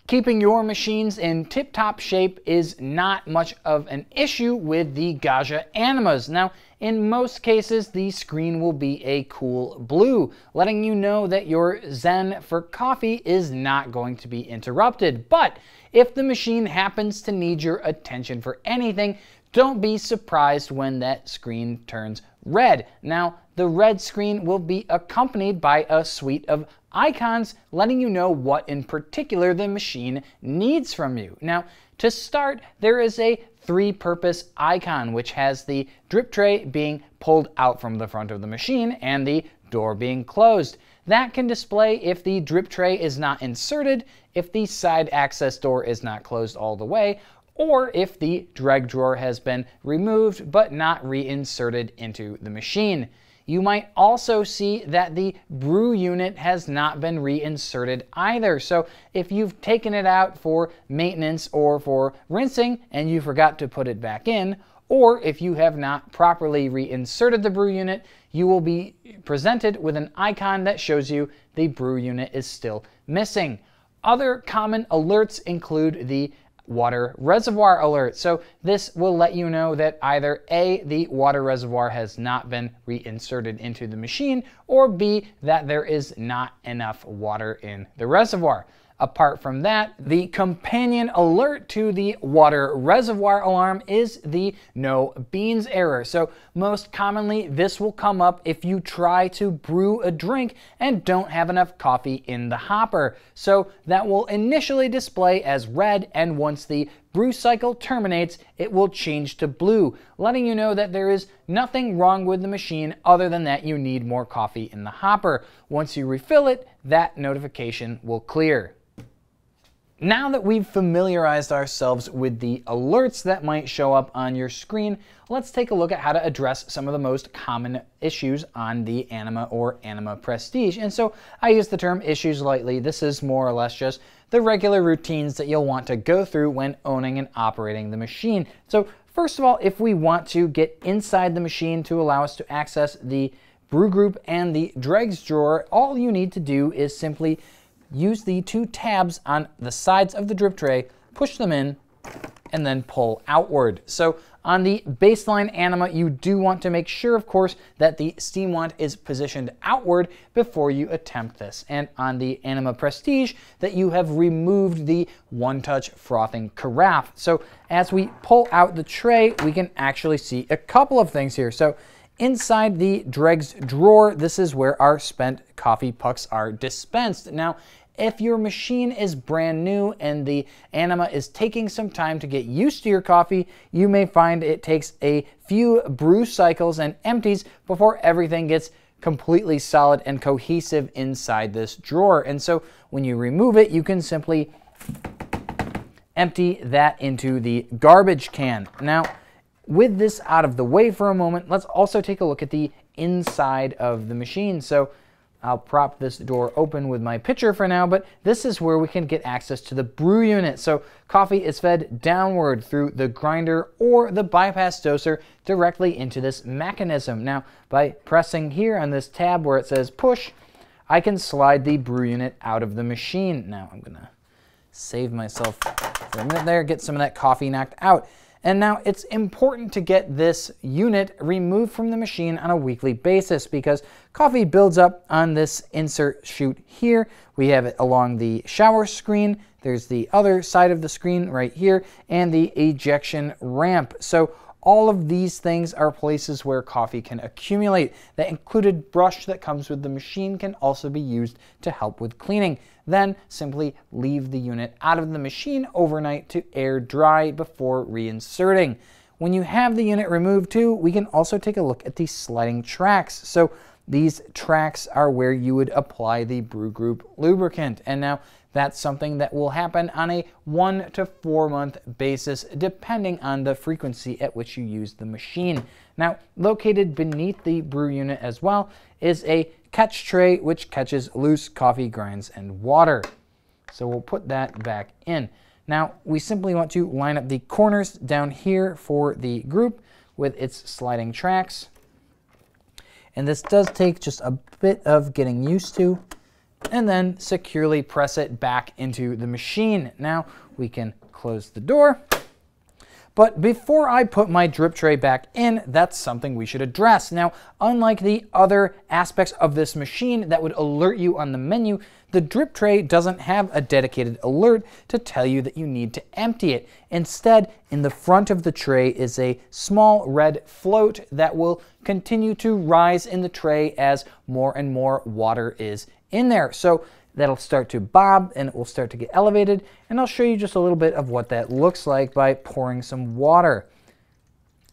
Keeping your machines in tip-top shape is not much of an issue with the Gaggia Animas. Now, in most cases, the screen will be a cool blue, letting you know that your zen for coffee is not going to be interrupted. But if the machine happens to need your attention for anything, don't be surprised when that screen turns red. Now, the red screen will be accompanied by a suite of icons letting you know what in particular the machine needs from you. Now, to start, there is a three-purpose icon which has the drip tray being pulled out from the front of the machine and the door being closed. That can display if the drip tray is not inserted, if the side access door is not closed all the way, or if the dreg drawer has been removed but not reinserted into the machine. You might also see that the brew unit has not been reinserted either. So if you've taken it out for maintenance or for rinsing and you forgot to put it back in, or if you have not properly reinserted the brew unit, you will be presented with an icon that shows you the brew unit is still missing. Other common alerts include the water reservoir alert. So this will let you know that either A, the water reservoir has not been reinserted into the machine, or B, that there is not enough water in the reservoir. Apart from that, the companion alert to the water reservoir alarm is the no beans error. So most commonly, this will come up if you try to brew a drink and don't have enough coffee in the hopper. So that will initially display as red, and once the brew cycle terminates, it will change to blue, letting you know that there is nothing wrong with the machine other than that you need more coffee in the hopper. Once you refill it, that notification will clear. Now that we've familiarized ourselves with the alerts that might show up on your screen, let's take a look at how to address some of the most common issues on the Anima or Anima Prestige. And so I use the term issues lightly. This is more or less just the regular routines that you'll want to go through when owning and operating the machine. So first of all, if we want to get inside the machine to allow us to access the brew group and the dregs drawer, all you need to do is simply use the two tabs on the sides of the drip tray, push them in, and then pull outward. So on the baseline Anima, you do want to make sure, of course, that the steam wand is positioned outward before you attempt this. And on the Anima Prestige, that you have removed the one-touch frothing carafe. So as we pull out the tray, we can actually see a couple of things here. So inside the dregs drawer, this is where our spent coffee pucks are dispensed. Now, if your machine is brand new and the Anima is taking some time to get used to your coffee, you may find it takes a few brew cycles and empties before everything gets completely solid and cohesive inside this drawer. And so when you remove it, you can simply empty that into the garbage can. Now, with this out of the way for a moment, let's also take a look at the inside of the machine. So I'll prop this door open with my pitcher for now, but this is where we can get access to the brew unit. So coffee is fed downward through the grinder or the bypass doser directly into this mechanism. Now, by pressing here on this tab where it says push, I can slide the brew unit out of the machine. Now I'm gonna save myself for a minute there, get some of that coffee knocked out. And now it's important to get this unit removed from the machine on a weekly basis because coffee builds up on this insert chute here. We have it along the shower screen. There's the other side of the screen right here and the ejection ramp. So all of these things are places where coffee can accumulate. The included brush that comes with the machine can also be used to help with cleaning. Then simply leave the unit out of the machine overnight to air dry before reinserting. When you have the unit removed too, we can also take a look at the sliding tracks. So these tracks are where you would apply the brew group lubricant. And now that's something that will happen on a 1 to 4 month basis, depending on the frequency at which you use the machine. Now, located beneath the brew unit as well is a catch tray, which catches loose coffee grinds and water. So we'll put that back in. Now, we simply want to line up the corners down here for the group with its sliding tracks. And this does take just a bit of getting used to. and then securely press it back into the machine. Now we can close the door. But before I put my drip tray back in, that's something we should address. Now, unlike the other aspects of this machine that would alert you on the menu, the drip tray doesn't have a dedicated alert to tell you that you need to empty it. Instead, in the front of the tray is a small red float that will continue to rise in the tray as more and more water is in there. So that'll start to bob and it will start to get elevated, and I'll show you just a little bit of what that looks like by pouring some water.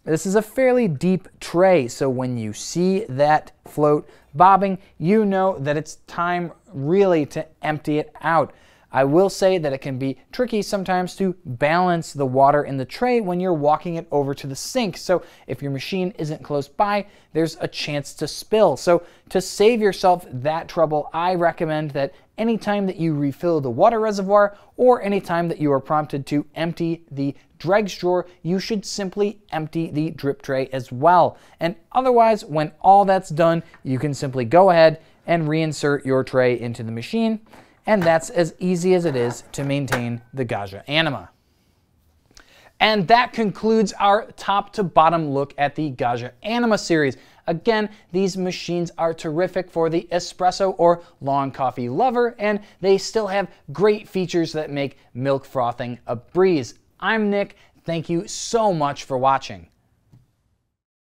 This is a fairly deep tray, so when you see that float bobbing, you know that it's time really to empty it out. I will say that it can be tricky sometimes to balance the water in the tray when you're walking it over to the sink. So if your machine isn't close by, there's a chance to spill. So to save yourself that trouble, I recommend that anytime that you refill the water reservoir or anytime that you are prompted to empty the dregs drawer, you should simply empty the drip tray as well. And otherwise, when all that's done, you can simply go ahead and reinsert your tray into the machine. And that's as easy as it is to maintain the Gaggia Anima. And that concludes our top to bottom look at the Gaggia Anima series. Again, these machines are terrific for the espresso or long coffee lover, and they still have great features that make milk frothing a breeze. I'm Nick. Thank you so much for watching.